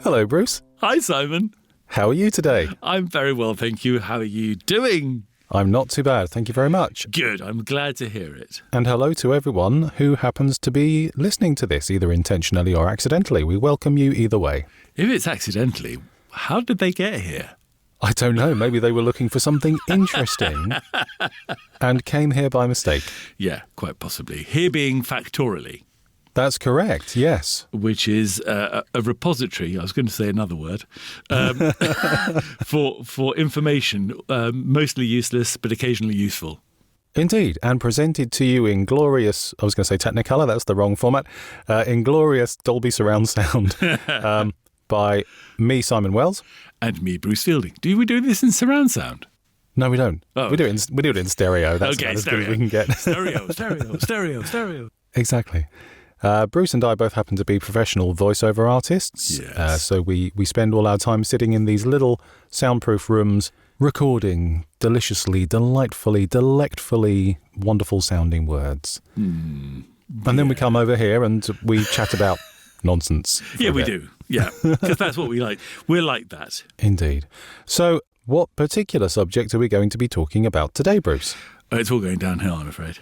Hello, Bruce. Hi, Simon. How are you today? I'm very well, thank you. How are you doing? I'm not too bad, thank you very much. Good, I'm glad to hear it. And hello to everyone who happens to be listening to this, either intentionally or accidentally. We welcome you either way. If it's accidentally, how did they get here? I don't know, maybe they were looking for something interesting and came here by mistake. Yeah, quite possibly. Here being Factoraly. That's correct, yes. Which is a repository, I was going to say another word, for information, mostly useless but occasionally useful. Indeed, and presented to you in glorious, I was going to say Technicolor, that's the wrong format, in glorious Dolby surround sound by me, Simon Wells. And me, Bruce Fielding. Do we do this in surround sound? No, we don't. Oh. We do it in stereo. That's okay, about as stereo. good as we can get. Stereo. Exactly. Bruce and I both happen to be professional voiceover artists. Yes. So we spend all our time sitting in these little soundproof rooms recording deliciously, delightfully, delectfully wonderful sounding words. And then we come over here and we chat about nonsense. Yeah, we do. Yeah, because that's what we like. We're like that. Indeed. So what particular subject are we going to be talking about today, Bruce? It's all going downhill, I'm afraid.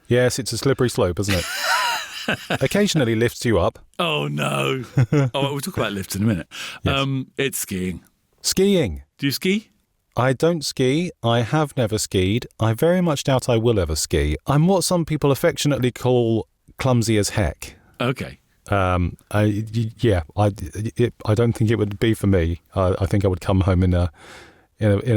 Yes, it's a slippery slope, isn't it? Occasionally lifts you up. Oh, no. We'll talk about lifts in a minute. Yes. It's skiing. Skiing. Do you ski? I don't ski. I have never skied. I very much doubt I will ever ski. I'm what some people affectionately call clumsy as heck. Okay. I don't think it would be for me. I think I would come home in a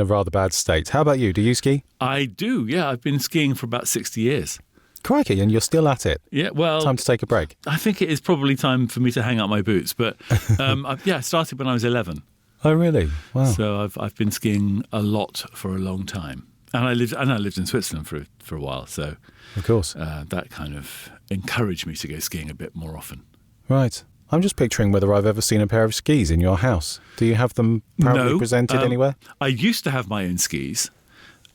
rather bad state. How about you? Do you ski? I do, yeah. I've been skiing for about 60 years. Crikey, and you're still at it. Yeah, well... Time to take a break. I think it is probably time for me to hang up my boots. But I started when I was 11. Oh, really? Wow. So I've been skiing a lot for a long time. And I lived in Switzerland for a while. So Of course. that kind of encouraged me to go skiing a bit more often. Right. I'm just picturing whether I've ever seen a pair of skis in your house. Do you have them proudly presented anywhere? I used to have my own skis,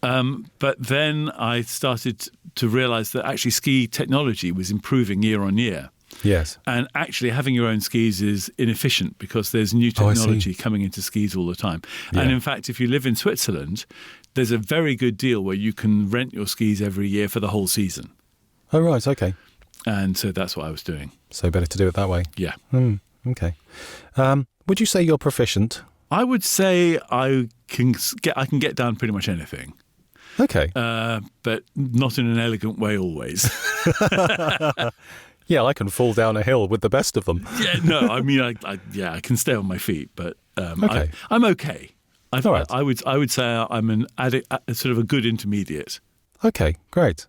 but then I started to realise that actually ski technology was improving year on year. Yes. And actually having your own skis is inefficient because there's new technology coming into skis all the time. Yeah. And in fact, if you live in Switzerland, there's a very good deal where you can rent your skis every year for the whole season. Oh, right. Okay. And so that's what I was doing. So better to do it that way. Yeah. Okay. Would you say you're proficient? I would say I can get down pretty much anything. Okay. But not in an elegant way always. Yeah, I can fall down a hill with the best of them. Yeah, no, I mean, I can stay on my feet, but okay. I'm okay. All right. I would say I'm an sort of a good intermediate. Okay, great.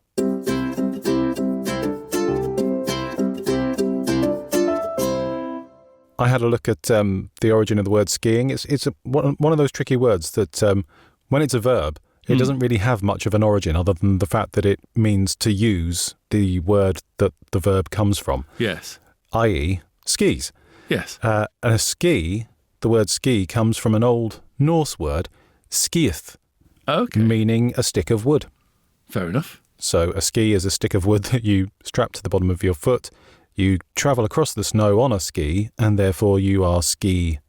I had a look at the origin of the word skiing. It's one of those tricky words that when it's a verb, it doesn't really have much of an origin other than the fact that it means to use the word that the verb comes from. Yes. I.e. skis. Yes. And a ski, the word ski, comes from an old Norse word, skiith, meaning a stick of wood. Fair enough. So a ski is a stick of wood that you strap to the bottom of your foot. You travel across the snow on a ski, and therefore you are skiing.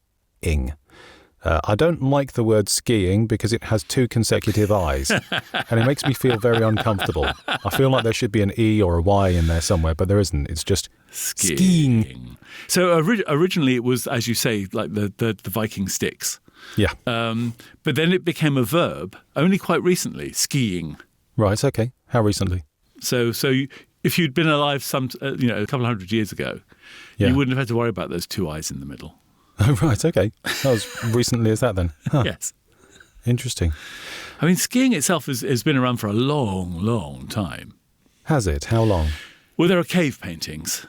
I don't like the word skiing because it has two consecutive I's, and it makes me feel very uncomfortable. I feel like there should be an E or a Y in there somewhere, but there isn't. It's just skiing. So originally it was, as you say, like the Viking sticks. Yeah. But then it became a verb only quite recently, skiing. Right, okay. How recently? So if you'd been alive a couple of hundred years ago, you wouldn't have had to worry about those two I's in the middle. Oh, right, okay. That was recently as that then. Huh. Yes. Interesting. I mean, skiing itself has been around for a long, long time. Has it? How long? Well, there are cave paintings.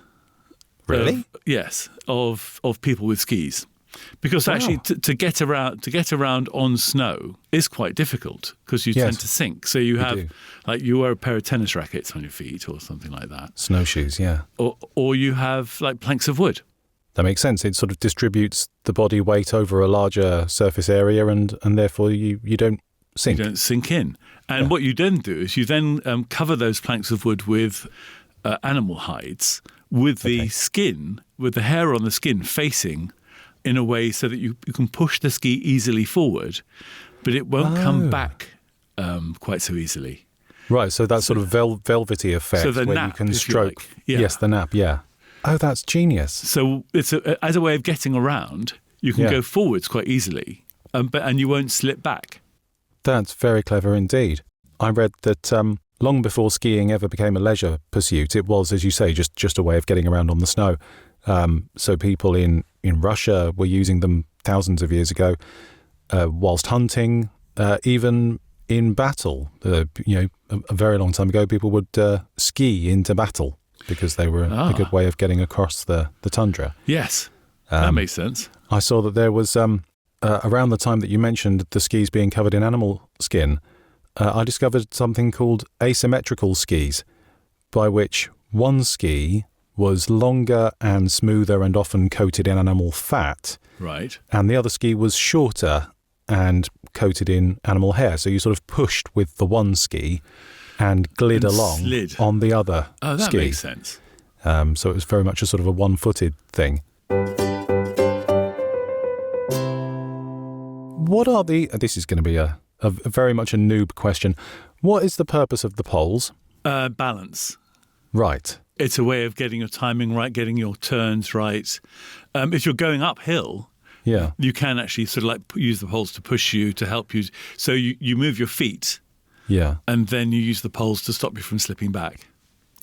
Really? Yes, of people with skis. Because actually to get around on snow is quite difficult because you tend to sink. So you wear a pair of tennis rackets on your feet or something like that. Snowshoes, yeah. Or you have like planks of wood. That makes sense. It sort of distributes the body weight over a larger surface area and therefore you don't sink. You don't sink in. And what you then do is you then cover those planks of wood with animal hides with the skin, with the hair on the skin facing in a way so that you can push the ski easily forward, but it won't come back quite so easily. Right, so that sort of velvety effect so the where nap, you can if stroke. you like. Yeah. Yes, the nap, yeah. Oh, that's genius. So it's as a way of getting around, you can go forwards quite easily, and you won't slip back. That's very clever indeed. I read that long before skiing ever became a leisure pursuit, it was, as you say, just a way of getting around on the snow. So people in Russia were using them thousands of years ago, whilst hunting, even in battle. A very long time ago, people would ski into battle because they were a good way of getting across the tundra. Yes, that makes sense. I saw that there was, around the time that you mentioned the skis being covered in animal skin, I discovered something called asymmetrical skis, by which one ski was longer and smoother and often coated in animal fat. Right. And the other ski was shorter and coated in animal hair. So you sort of pushed with the one ski and glid along on the other ski. Oh, that makes sense. So it was very much a sort of a one-footed thing. What are this is going to be a very much a noob question. What is the purpose of the poles? Balance. Right. It's a way of getting your timing right, getting your turns right. If you're going uphill, you can actually sort of like use the poles to push you, to help you. So you move your feet, and then you use the poles to stop you from slipping back.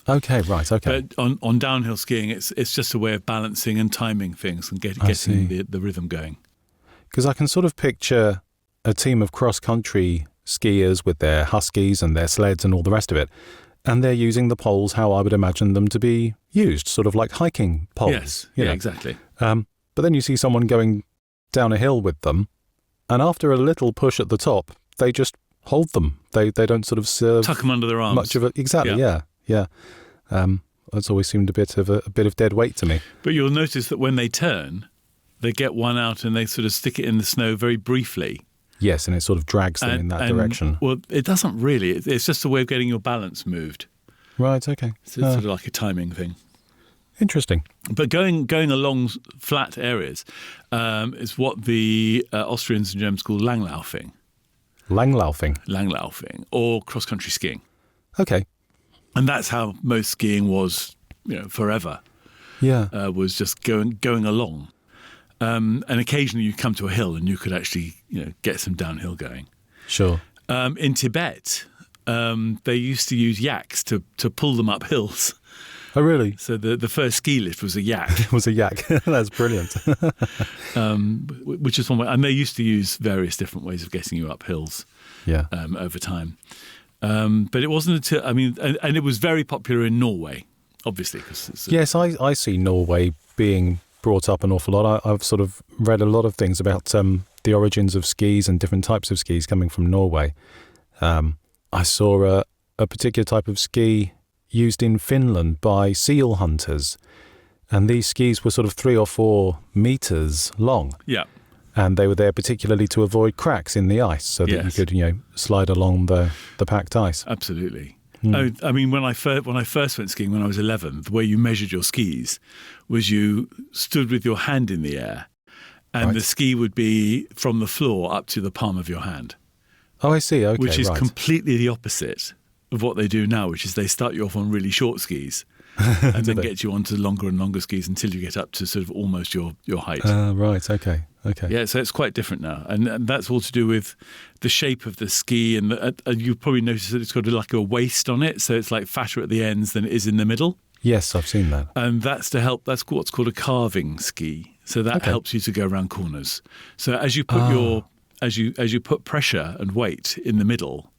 Okay, right, okay. But on downhill skiing, it's just a way of balancing and timing things and getting the rhythm going. Because I can sort of picture a team of cross-country skiers with their huskies and their sleds and all the rest of it, and they're using the poles how I would imagine them to be used, sort of like hiking poles. Yes, exactly. But then you see someone going down a hill with them, and after a little push at the top, they just hold them. They don't sort of serve... Tuck them under their arms. Much of it. Exactly, yeah. That's always seemed a bit of dead weight to me. But you'll notice that when they turn, they get one out and they sort of stick it in the snow very briefly. Yes, and it sort of drags them in that direction. Well, it doesn't really. It's just a way of getting your balance moved. Right, okay. So it's sort of like a timing thing. Interesting. But going along flat areas is what the Austrians and Germans call Langlaufing. Langlaufing, or cross-country skiing. Okay. And that's how most skiing was, forever. Yeah. Was just going along. And occasionally you come to a hill and you could actually, get some downhill going. Sure. In Tibet, they used to use yaks to pull them up hills. Oh, really? So the first ski lift was a yak. It was a yak. That's brilliant. Which is one way. And they used to use various different ways of getting you up hills over time. But it wasn't until, and it was very popular in Norway, obviously. Yes, I see Norway being brought up an awful lot. I've sort of read a lot of things about the origins of skis and different types of skis coming from Norway. I saw a particular type of ski used in Finland by seal hunters, and these skis were sort of 3 or 4 meters long. Yeah. And they were there particularly to avoid cracks in the ice so that you could, slide along the packed ice. Absolutely. When I first went skiing when I was 11, the way you measured your skis was you stood with your hand in the air, and the ski would be from the floor up to the palm of your hand. Oh, I see. Okay, which is completely the opposite of what they do now, which is they start you off on really short skis and then get you onto longer and longer skis until you get up to sort of almost your height. Right. Okay. Yeah, so it's quite different now, and that's all to do with the shape of the ski, and you probably notice that it's got like a waist on it, so it's like fatter at the ends than it is in the middle. Yes, I've seen that. And that's to help. That's what's called a carving ski. So that helps you to go around corners. So as you put as you put pressure and weight in the middle,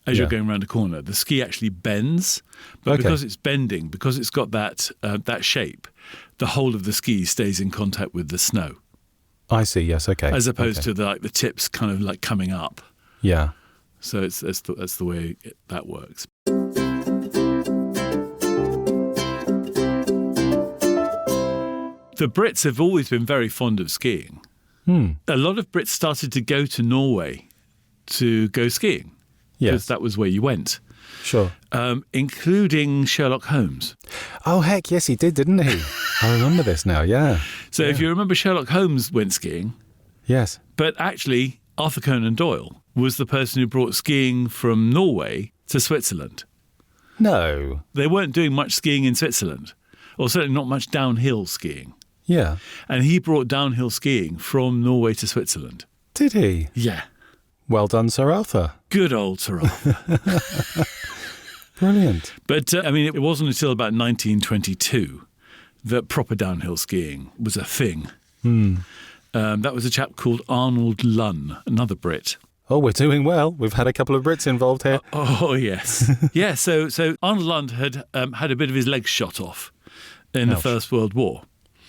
as you're going around a corner, the ski actually bends. But because it's bending, because it's got that shape, the whole of the ski stays in contact with the snow. I see. Yes. Okay. As opposed to the tips kind of like coming up. Yeah. So that's the way that works. The Brits have always been very fond of skiing. A lot of Brits started to go to Norway to go skiing because that was where you went. Sure. Including Sherlock Holmes. Oh, heck, yes, he did, didn't he? I remember this now, yeah. So if you remember, Sherlock Holmes went skiing. Yes. But actually, Arthur Conan Doyle was the person who brought skiing from Norway to Switzerland. No. They weren't doing much skiing in Switzerland, or certainly not much downhill skiing. Yeah. And he brought downhill skiing from Norway to Switzerland. Did he? Yeah. Well done, Sir Arthur. Good old Sir Arthur. Brilliant. But, it wasn't until about 1922 that proper downhill skiing was a thing. That was a chap called Arnold Lunn, another Brit. Oh, we're doing well. We've had a couple of Brits involved here. Oh, yes. Yeah, so Arnold Lunn had had a bit of his legs shot off in the First World War.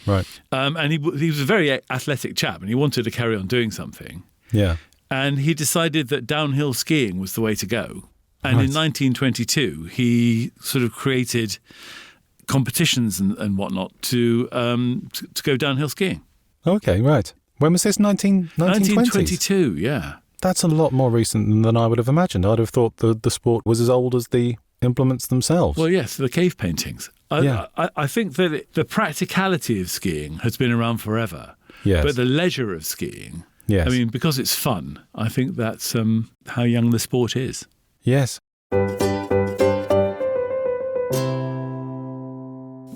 Right. And he was a very athletic chap, and he wanted to carry on doing something. Yeah. And he decided that downhill skiing was the way to go. And in 1922, he sort of created competitions and whatnot to go downhill skiing. Okay, right. When was this? 1922, yeah. That's a lot more recent than I would have imagined. I'd have thought the sport was as old as the implements themselves. Well, yes, the cave paintings. I think that the practicality of skiing has been around forever. Yes. But the leisure of skiing, yes. Because it's fun, I think that's how young the sport is. Yes.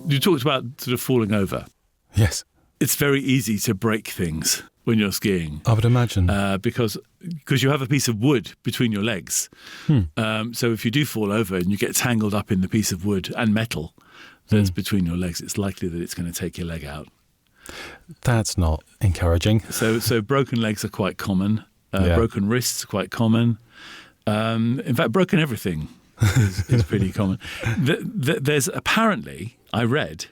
You talked about sort of falling over. Yes. It's very easy to break things when you're skiing. I would imagine. Because you have a piece of wood between your legs. So if you do fall over and you get tangled up in the piece of wood and metal that's between your legs, it's likely that it's going to take your leg out. That's not encouraging. So broken legs are quite common. Broken wrists are quite common. In fact, broken everything is pretty common. There's apparently, I read,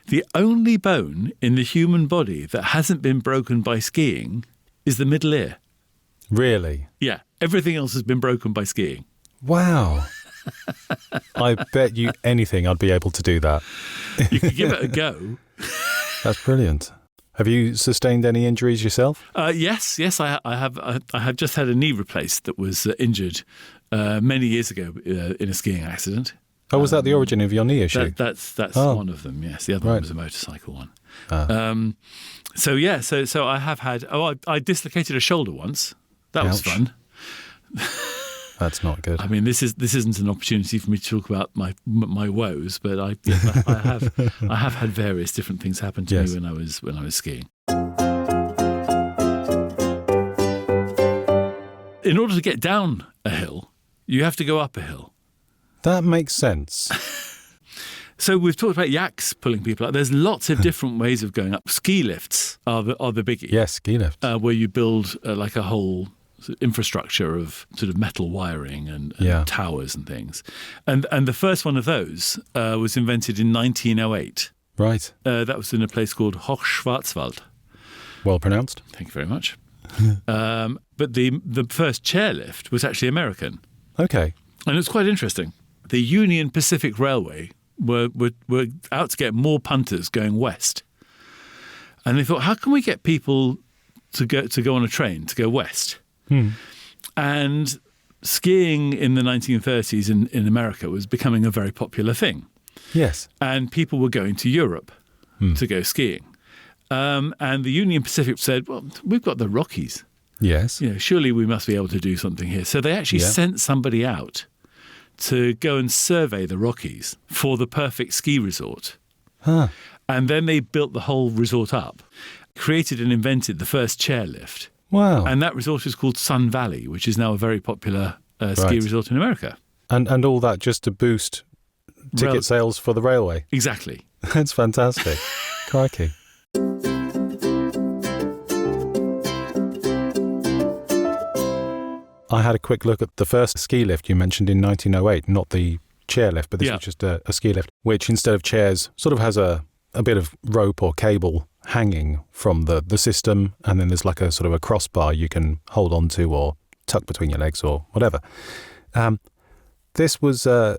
the only bone in the human body that hasn't been broken by skiing is the middle ear. Really? Yeah. Everything else has been broken by skiing. Wow. I bet you anything I'd be able to do that. You could give it a go. That's brilliant. Have you sustained any injuries yourself? Yes, I have. I have just had a knee replaced that was injured many years ago in a skiing accident. Oh, was that the origin of your knee issue? That's one of them. Yes, the other one was a motorcycle one. So I have had. I dislocated a shoulder once. That was fun. That's not good. I mean, this isn't an opportunity for me to talk about my woes, but I have had various different things happen to me when I was skiing. In order to get down a hill, you have to go up a hill. That makes sense. So we've talked about yaks pulling people up. There's lots of different ways of going up. Ski lifts are the biggie. Yes, ski lifts. Where you build like a whole infrastructure of sort of metal wiring and towers and things. And the first one of those was invented in 1908. Right. That was in a place called Hochschwarzwald. Well pronounced. Thank you very much. But the first chairlift was actually American. Okay. And it's quite interesting. The Union Pacific Railway were out to get more punters going west. And they thought, how can we get people to go on a train to go west? And skiing in the 1930s in America was becoming a very popular thing. Yes. And people were going to Europe to go skiing. And the Union Pacific said, well, we've got the Rockies. Yes. Surely we must be able to do something here. So they actually sent somebody out to go and survey the Rockies for the perfect ski resort. Huh. And then they built the whole resort up, created and invented the first chairlift. Wow. And that resort is called Sun Valley, which is now a very popular ski resort in America. And all that just to boost ticket sales for the railway. Exactly. That's fantastic. Crikey. I had a quick look at the first ski lift you mentioned in 1908, not the chairlift, but this was just a ski lift, which instead of chairs sort of has a bit of rope or cable hanging from the system, and then there's like a sort of a crossbar you can hold on to or tuck between your legs or whatever. This was a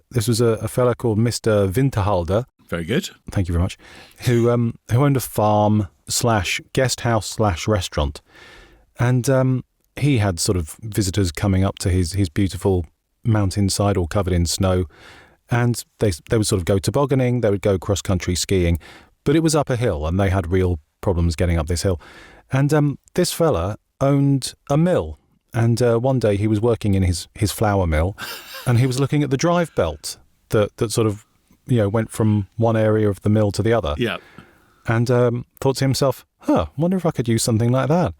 fella called Mr. Winterhalter. Very good. Thank you very much. Who owned a farm / guest house / restaurant, and he had sort of visitors coming up to his beautiful mountainside all covered in snow. And they would sort of go tobogganing, they would go cross-country skiing. But it was up a hill, and they had real problems getting up this hill. And this fella owned a mill. And one day he was working in his flour mill, and he was looking at the drive belt that sort of, went from one area of the mill to the other. Yeah. And thought to himself, wonder if I could use something like that.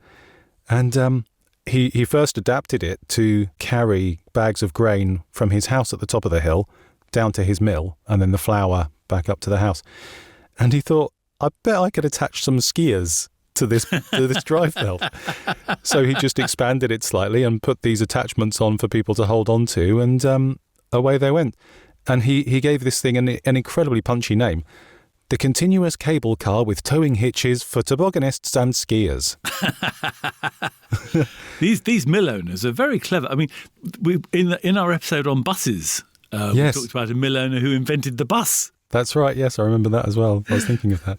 And he first adapted it to carry bags of grain from his house at the top of the hill down to his mill, and then the flour back up to the house. And he thought, I bet I could attach some skiers to this drive belt. So he just expanded it slightly and put these attachments on for people to hold on to, and away they went. And he gave this thing an incredibly punchy name: the continuous cable car with towing hitches for tobogganists and skiers. These mill owners are very clever. I mean, we in our episode on buses, we talked about a mill owner who invented the bus. That's right. Yes, I remember that as well. I was thinking of that.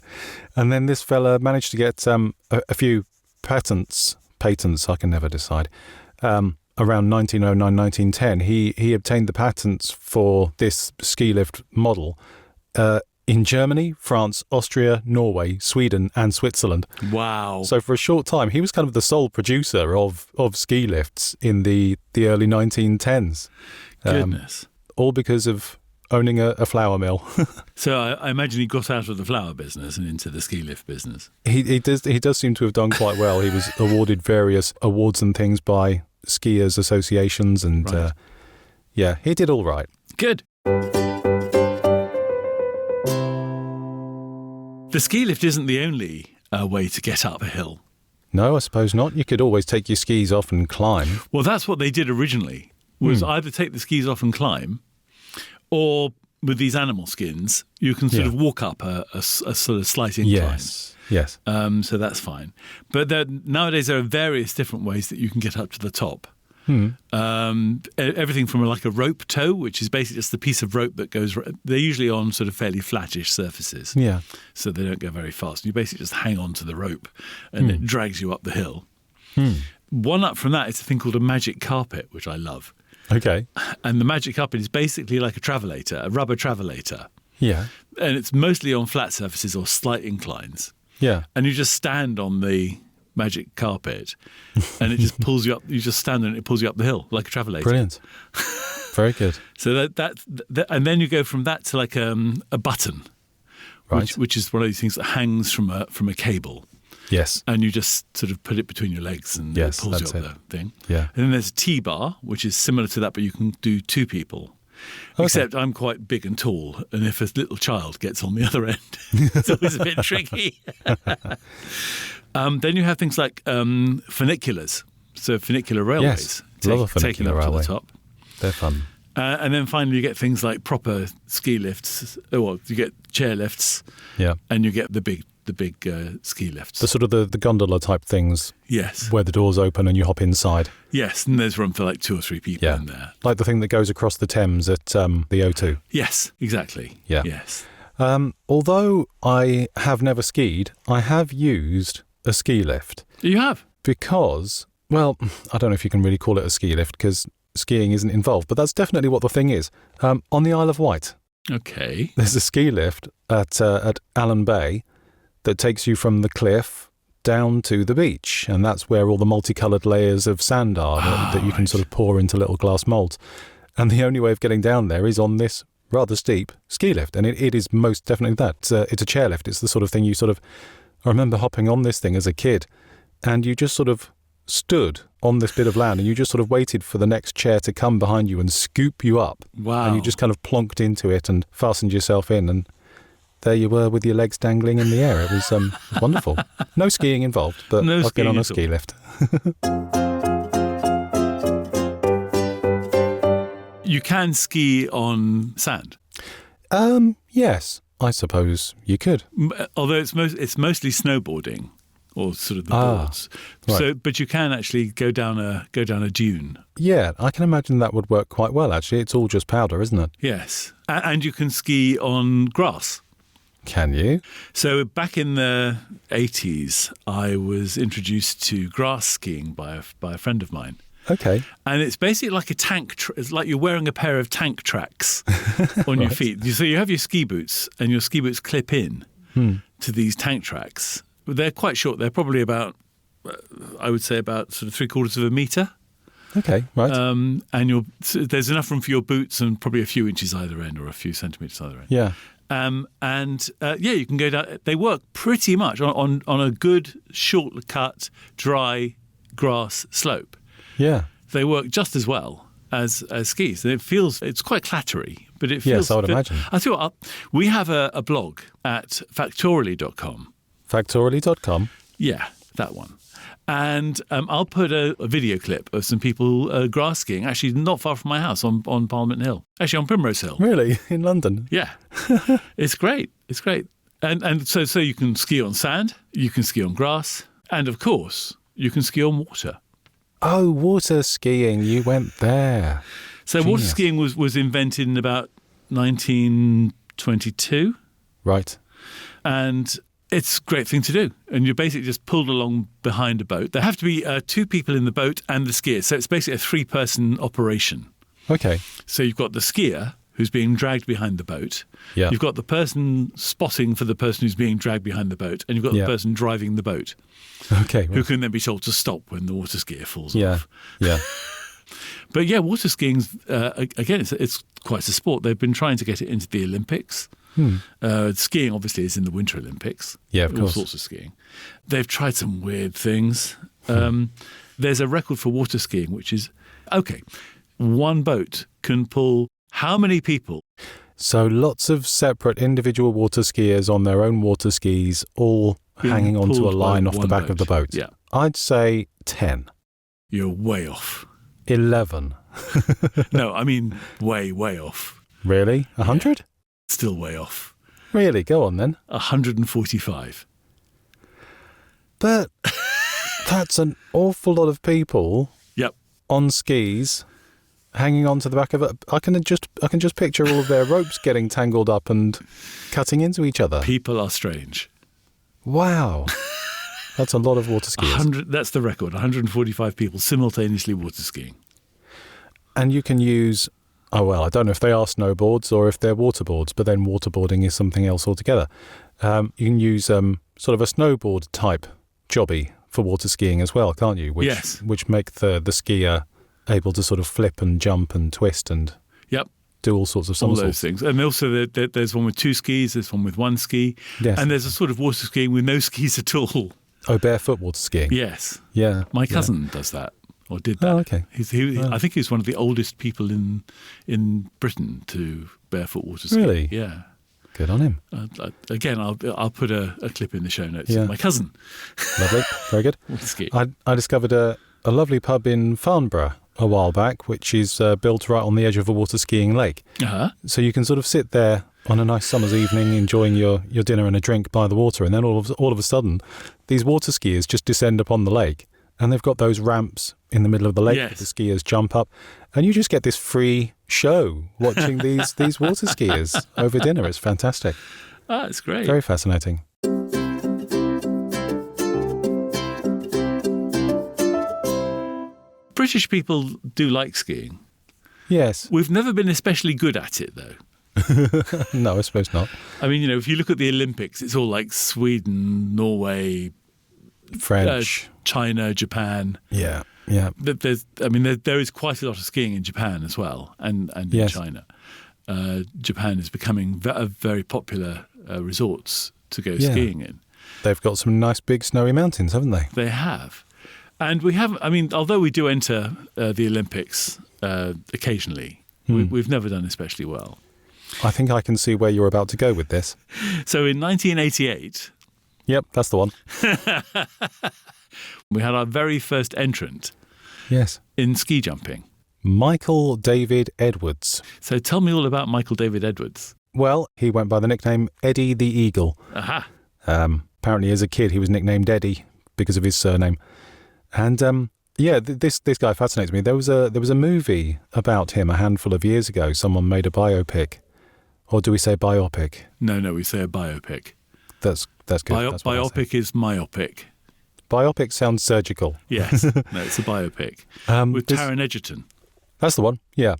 And then this fella managed to get a few patents, I can never decide, around 1909, 1910. He obtained the patents for this ski lift model in Germany, France, Austria, Norway, Sweden and Switzerland. Wow. So for a short time, he was kind of the sole producer of ski lifts in the early 1910s. Goodness. All because of owning a flour mill. So I imagine he got out of the flour business and into the ski lift business. He does seem to have done quite well. He was awarded various awards and things by skiers associations, and right. He did all right. Good. The ski lift isn't the only way to get up a hill. No, I suppose not. You could always take your skis off and climb. Well, that's what they did originally, was either take the skis off and climb, or with these animal skins, you can sort of walk up a sort of slight incline. Yes. So that's fine. But nowadays there are various different ways that you can get up to the top. Everything from like a rope tow, which is basically just the piece of rope that goes. They're usually on sort of fairly flattish surfaces. Yeah. So they don't go very fast. You basically just hang on to the rope, and it drags you up the hill. One up from that is a thing called a magic carpet, which I love. Okay. And the magic carpet is basically like a travelator, a rubber travelator. Yeah. And it's mostly on flat surfaces or slight inclines. Yeah. And you just stand on the magic carpet and it just pulls you up. You just stand and it pulls you up the hill like a travelator. Brilliant. Very good. So that and then you go from that to like a button, right? Which is one of these things that hangs from a cable. Yes. And you just sort of put it between your legs and it pulls you up the thing. Yeah. And then there's a T-bar, which is similar to that, but you can do two people. Okay. Except I'm quite big and tall, and if a little child gets on the other end, it's always a bit tricky. Then you have things like funiculars, so funicular railways. Yes, love a funicular taking up railway. To the top. They're fun. And then finally you get things like proper ski lifts. Well, you get chair lifts, and you get the big ski lifts. The sort of the gondola type things. Yes. Where the doors open and you hop inside. Yes, and there's room for like 2 or 3 people in there. Like the thing that goes across the Thames at the O2. Yes, exactly. Yeah. Yes. Although I have never skied, I have used a ski lift. You have? Because, well, I don't know if you can really call it a ski lift because skiing isn't involved, but that's definitely what the thing is. On the Isle of Wight. Okay. There's a ski lift at Allen Bay that takes you from the cliff down to the beach, and that's where all the multicoloured layers of sand are that you can sort of pour into little glass moulds. And the only way of getting down there is on this rather steep ski lift, and it is most definitely that. It's a chairlift. It's the sort of thing I remember hopping on this thing as a kid, and you just sort of stood on this bit of land and you just sort of waited for the next chair to come behind you and scoop you up. Wow. And you just kind of plonked into it and fastened yourself in, and there you were with your legs dangling in the air. It was wonderful. No skiing involved, but I've been on a ski lift. You can ski on sand? Yes, I suppose you could. Although it's mostly snowboarding, or sort of the boards. Right. So, but you can actually go down a dune. Yeah, I can imagine that would work quite well. Actually, it's all just powder, isn't it? Yes, and you can ski on grass. Can you? So back in the 80s, I was introduced to grass skiing by a friend of mine. Okay. And it's basically like a it's like you're wearing a pair of tank tracks on your feet. So you have your ski boots, and your ski boots clip in to these tank tracks. They're quite short. They're probably about, I would say, about sort of 3/4 of a metre. Okay, right. And there's enough room for your boots and probably a few inches either end or a few centimetres either end. Yeah. You can go down. They work pretty much on a good, short-cut, dry grass slope. Yeah. They work just as well as skis. And it's quite clattery, but it feels... Yes, I would imagine. I tell you what, we have a blog at factoraly.com. Factoraly.com? Yeah, that one. And I'll put a video clip of some people grass skiing, actually not far from my house on Parliament Hill. Actually, on Primrose Hill. Really? In London? Yeah. It's great. It's great. And so you can ski on sand, you can ski on grass, and of course, you can ski on water. Oh, water skiing. You went there. So Genius. water skiing was invented in about 1922. Right. And it's a great thing to do. And you're basically just pulled along behind a boat. There have to be 2 people in the boat and the skier. So it's basically a 3-person operation. Okay. So you've got the skier who's being dragged behind the boat. Yeah. You've got the person spotting for the person who's being dragged behind the boat. And you've got the person driving the boat. Okay. Who can then be told to stop when the water skier falls off. Yeah. But yeah, water skiing's, again, it's quite a sport. They've been trying to get it into the Olympics. Skiing, obviously, is in the Winter Olympics. Yeah, of course. All sorts of skiing. They've tried some weird things. There's a record for water skiing, which is, one boat can pull how many people? So lots of separate individual water skiers on their own water skis, all hanging onto a line off the back of the boat. Yeah. I'd say 10. You're way off. 11. No, I mean way, way off. Really? 100? Yeah. Still way off. Really? Go on then. 145. But that's an awful lot of people on skis hanging onto the back of it. I can just picture all of their ropes getting tangled up and cutting into each other. People are strange. Wow. That's a lot of water skiers. That's the record. 145 people simultaneously water skiing. And you can use, I don't know if they are snowboards or if they're waterboards, but then waterboarding is something else altogether. You can use sort of a snowboard type jobby for water skiing as well, can't you? Which make the skier able to sort of flip and jump and twist and do all sorts of somersaults. All those things. And also there's one with 2 skis, there's one with 1 ski, yes. And there's a sort of water skiing with no skis at all. Oh, barefoot water skiing? Yes. Yeah. My cousin does that, or did that. Oh, okay. I think he's one of the oldest people in Britain to barefoot water ski. Really? Yeah. Good on him. Again, I'll put a clip in the show notes. Yeah. My cousin. Lovely. Very good. Water ski. I discovered a lovely pub in Farnborough a while back, which is built right on the edge of a water skiing lake. Uh-huh. So you can sort of sit there on a nice summer's evening enjoying your dinner and a drink by the water, and then all of a sudden these water skiers just descend upon the lake, and they've got those ramps in the middle of the lake that the skiers jump up, and you just get this free show watching these water skiers over dinner. It's fantastic. Ah, it's great. Very fascinating. British people do like skiing. Yes. We've never been especially good at it, though. No, I suppose not. I mean, if you look at the Olympics, it's all like Sweden, Norway, French, China, Japan. Yeah. There is quite a lot of skiing in Japan as well, and in China. Japan is becoming very popular resorts to go skiing in. They've got some nice big snowy mountains, haven't they? They have. And we have, although we do enter the Olympics occasionally, we've never done especially well. I think I can see where you're about to go with this. So in 1988... Yep, that's the one. We had our very first entrant in ski jumping. Michael David Edwards. So tell me all about Michael David Edwards. Well, he went by the nickname Eddie the Eagle. Aha. Apparently as a kid he was nicknamed Eddie because of his surname. And this guy fascinates me. There was a movie about him a handful of years ago. Someone made a biopic. Or do we say biopic? No, we say a biopic. That's good. That's biopic is myopic. Biopic sounds surgical. Yes. No, it's a biopic. With Taron Egerton. That's the one, yeah.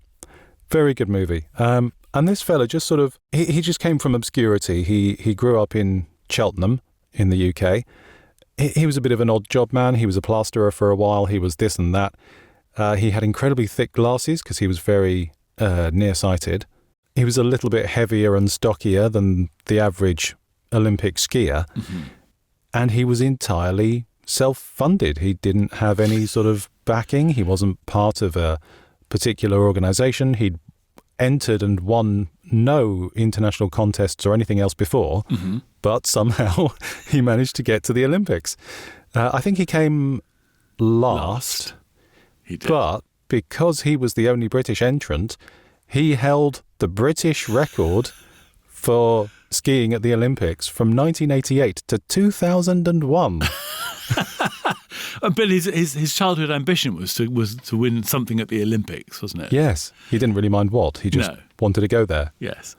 Very good movie. And this fella just sort of, he just came from obscurity. He grew up in Cheltenham in the UK. He was a bit of an odd job man. He was a plasterer for a while. He was this and that. He had incredibly thick glasses because he was very nearsighted. He was a little bit heavier and stockier than the average Olympic skier. Mm-hmm. And he was entirely self-funded. He didn't have any sort of backing. He wasn't part of a particular organisation. He'd entered and won no international contests or anything else before, mm-hmm. but somehow he managed to get to the Olympics. I think he came last. He did. But because he was the only British entrant, he held the British record for skiing at the Olympics from 1988 to 2001. But his childhood ambition was to win something at the Olympics, wasn't it? Yes. He didn't really mind what. He just wanted to go there. Yes.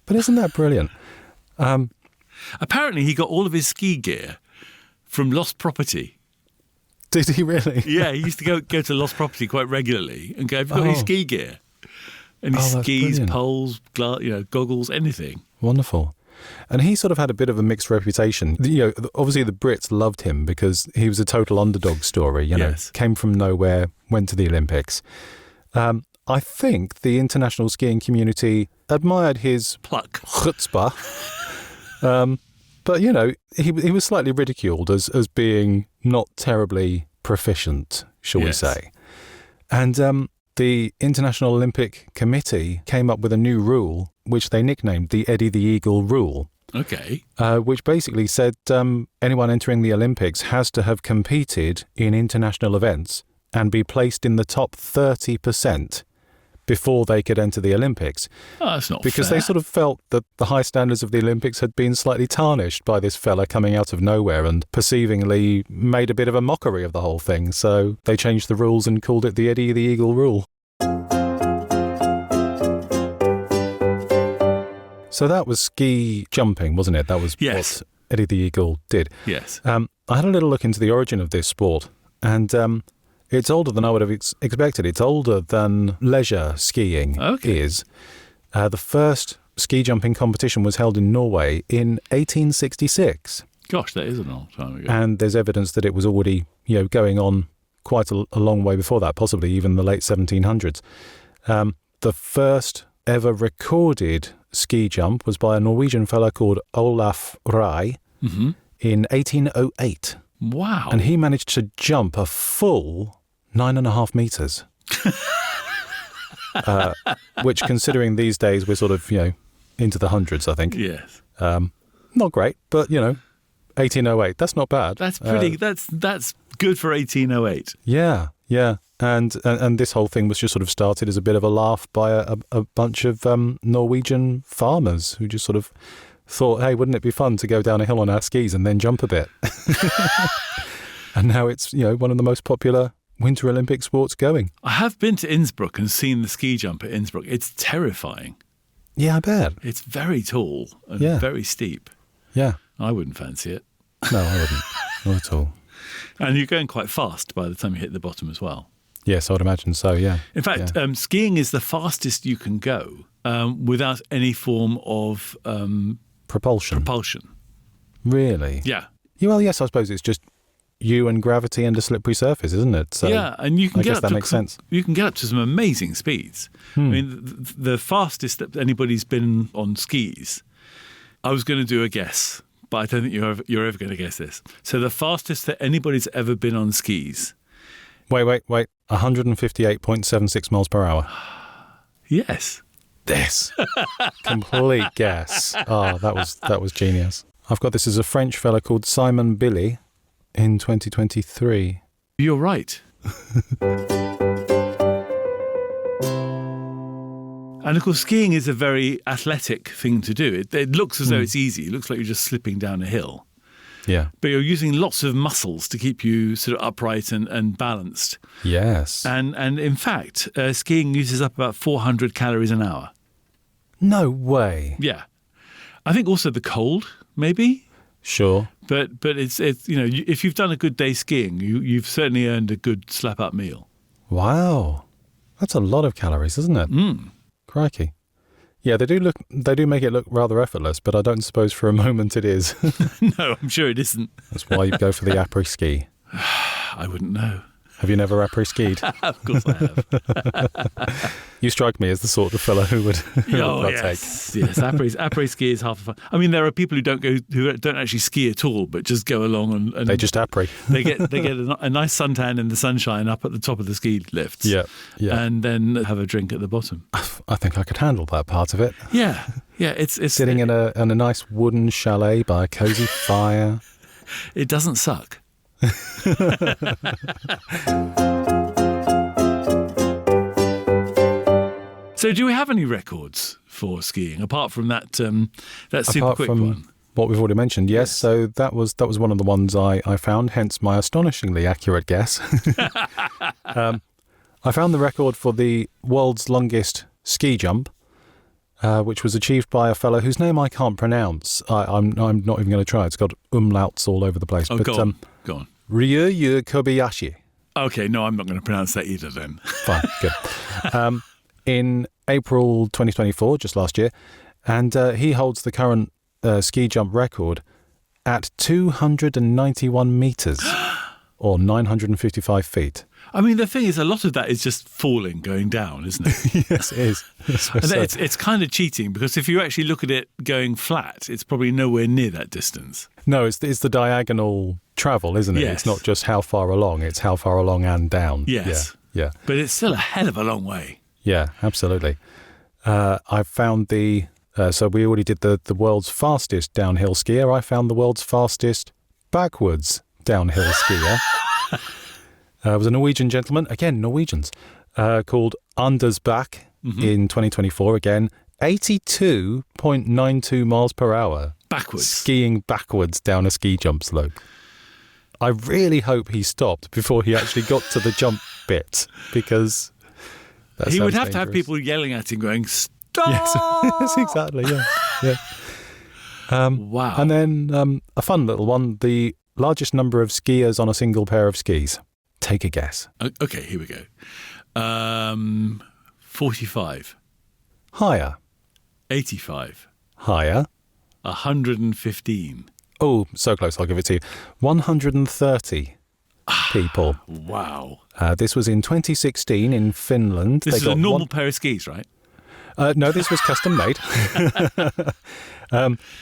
But isn't that brilliant? Apparently he got all of his ski gear from lost property. Did he really? Yeah, he used to go to lost property quite regularly and go, have you got any ski gear? Any skis, brilliant. Poles, goggles, anything. Wonderful. And he sort of had a bit of a mixed reputation. Obviously the Brits loved him because he was a total underdog story. Yes. Came from nowhere, went to the Olympics. I think the international skiing community admired his pluck, chutzpah. But he was slightly ridiculed as being not terribly proficient, shall we say? And the International Olympic Committee came up with a new rule, which they nicknamed the Eddie the Eagle rule. Okay. Which basically said anyone entering the Olympics has to have competed in international events and be placed in the top 30% before they could enter the Olympics. Oh, that's not because fair. They sort of felt that the high standards of the Olympics had been slightly tarnished by this fella coming out of nowhere and perceivingly made a bit of a mockery of the whole thing. So they changed the rules and called it the Eddie the Eagle rule. So that was ski jumping, wasn't it? That was what Eddie the Eagle did. Yes. I had a little look into the origin of this sport, and it's older than I would have expected. It's older than leisure skiing is. The first ski jumping competition was held in Norway in 1866. Gosh, that is a long time ago. And there's evidence that it was already, going on quite a long way before that, possibly even the late 1700s. The first ever recorded ski jump was by a Norwegian fellow called Olaf Rai in 1808. Wow. And he managed to jump a full 9.5 meters. Which, considering these days, we're sort of, into the hundreds, I think. Yes. Not great, but, 1808, that's not bad. That's pretty, that's good for 1808. Yeah. And this whole thing was just sort of started as a bit of a laugh by a bunch of Norwegian farmers who just sort of thought, hey, wouldn't it be fun to go down a hill on our skis and then jump a bit? And now it's, one of the most popular Winter Olympic sports going. I have been to Innsbruck and seen the ski jump at Innsbruck. It's terrifying. Yeah, I bet. It's very tall and very steep. Yeah. I wouldn't fancy it. No, I wouldn't. Not at all. And you're going quite fast by the time you hit the bottom as well. Yes, I would imagine so, yeah. In fact, skiing is the fastest you can go without any form of propulsion. Really? Yeah. Well, yes, I suppose it's just you and gravity and a slippery surface, isn't it? So yeah, and you can that makes sense. You can get up to some amazing speeds. I mean, the fastest that anybody's been on skis, I was going to do a guess, but I don't think you're ever going to guess this. So the fastest that anybody's ever been on skis. Wait. 158.76 miles per hour. Yes. This. Complete guess. Oh, that was genius. I've got this as a French fella called Simon Billy in 2023. You're right. And of course, skiing is a very athletic thing to do. It looks as though it's easy. It looks like you're just slipping down a hill. Yeah. But you're using lots of muscles to keep you sort of upright and balanced. Yes. And in fact, skiing uses up about 400 calories an hour. No way. Yeah. I think also the cold, maybe. Sure. But it's if you've done a good day skiing, you've certainly earned a good slap-up meal. Wow. That's a lot of calories, isn't it? Crikey. Yeah, they do make it look rather effortless, but I don't suppose for a moment it is. No, I'm sure it isn't. That's why you go for the après-ski. I wouldn't know. Have you never après-skied? Of course I have. You strike me as the sort of fellow who would yes. Yes, après-ski is half the fun. I mean, there are people who don't actually ski at all, but just go along and they just après. they get a nice suntan in the sunshine up at the top of the ski lifts. Yeah. And then have a drink at the bottom. I think I could handle that part of it. Yeah. It's sitting in a nice wooden chalet by a cosy fire. It doesn't suck. So do we have any records for skiing apart from that super quick one? What we've already mentioned, yes. So that was one of the ones I found, hence my astonishingly accurate guess. I found the record for the world's longest ski jump, which was achieved by a fellow whose name I can't pronounce. I'm not even going to try. It's got umlauts all over the place. Oh, go on. Ryu Kobayashi. Okay, no, I'm not going to pronounce that either then. Fine, good. In April 2024, just last year, and he holds the current ski jump record at 291 metres, or 955 feet. I mean, the thing is, a lot of that is just falling, going down, isn't it? Yes, it is. It's kind of cheating, because if you actually look at it going flat, it's probably nowhere near that distance. No, it's the diagonal travel, isn't it? Yes. It's not just how far along, it's how far along and down. Yes. Yeah. But it's still a hell of a long way. Yeah, absolutely. I found so we already did the world's fastest downhill skier. I found the world's fastest backwards downhill skier. It was a Norwegian gentleman, again, Norwegians, called Anders Bach in 2024, again, 82.92 miles per hour. Backwards. Skiing backwards down a ski jump slope. I really hope he stopped before he actually got to the jump bit, because he would have dangerous. to have people yelling at him going, "Stop!" Yes, exactly, yeah. Wow. And then a fun little one, the largest number of skiers on a single pair of skis. Take a guess. Okay, here we go. 45. Higher. 85. Higher. 115. Oh, so close, I'll give it to you. 130 people. Wow. This was in 2016 in Finland. This is a normal pair of skis, right? No, this was custom made.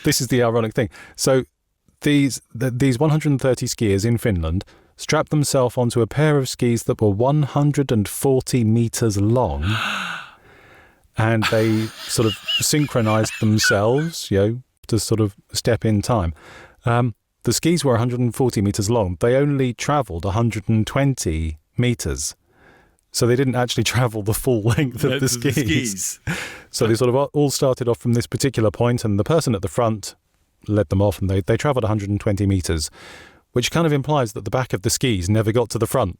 This is the ironic thing. So these 130 skiers in Finland strapped themselves onto a pair of skis that were 140 metres long, and they sort of synchronised themselves, to sort of step in time. The skis were 140 metres long. They only travelled 120 metres. So they didn't actually travel the full length of the skis. So they sort of all started off from this particular point, and the person at the front led them off, and they travelled 120 metres, which kind of implies that the back of the skis never got to the front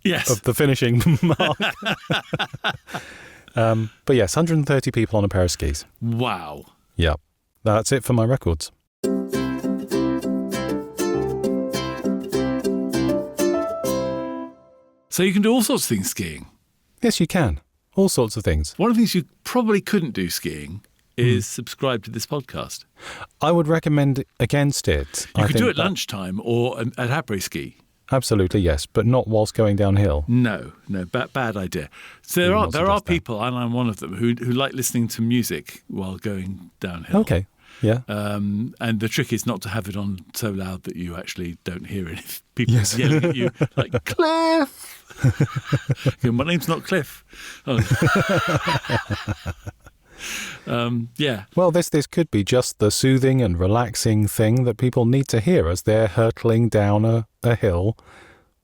of the finishing mark. But yes, 130 people on a pair of skis. Wow. Yeah, that's it for my records. So you can do all sorts of things skiing. Yes, you can. All sorts of things. One of the things you probably couldn't do skiing is subscribe to this podcast. I would recommend against it. You could do it at lunchtime or at après-ski. Absolutely, yes, but not whilst going downhill. No, bad idea. So there are people, and I'm one of them, who like listening to music while going downhill. Okay, yeah. And the trick is not to have it on so loud that you actually don't hear it. If people are yelling at you like, Cliff! My name's not Cliff. Oh. Yeah. Well, this could be just the soothing and relaxing thing that people need to hear as they're hurtling down a hill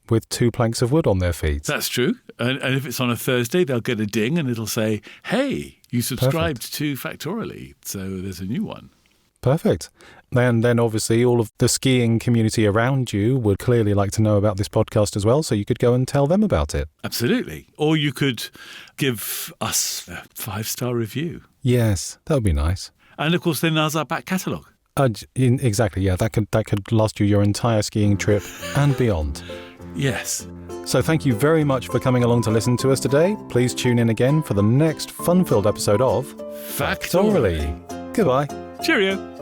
with 2 planks of wood on their feet. That's true. And if it's on a Thursday, they'll get a ding and it'll say, "Hey, you subscribed to Factoraly, so there's a new one." Perfect. And then obviously all of the skiing community around you would clearly like to know about this podcast as well, so you could go and tell them about it. Absolutely. Or you could give us a 5-star review. Yes, that would be nice. And of course, then there's our back catalogue. Exactly, yeah. That could last you your entire skiing trip and beyond. Yes. So thank you very much for coming along to listen to us today. Please tune in again for the next fun-filled episode of Factoraly. Goodbye. Cheerio.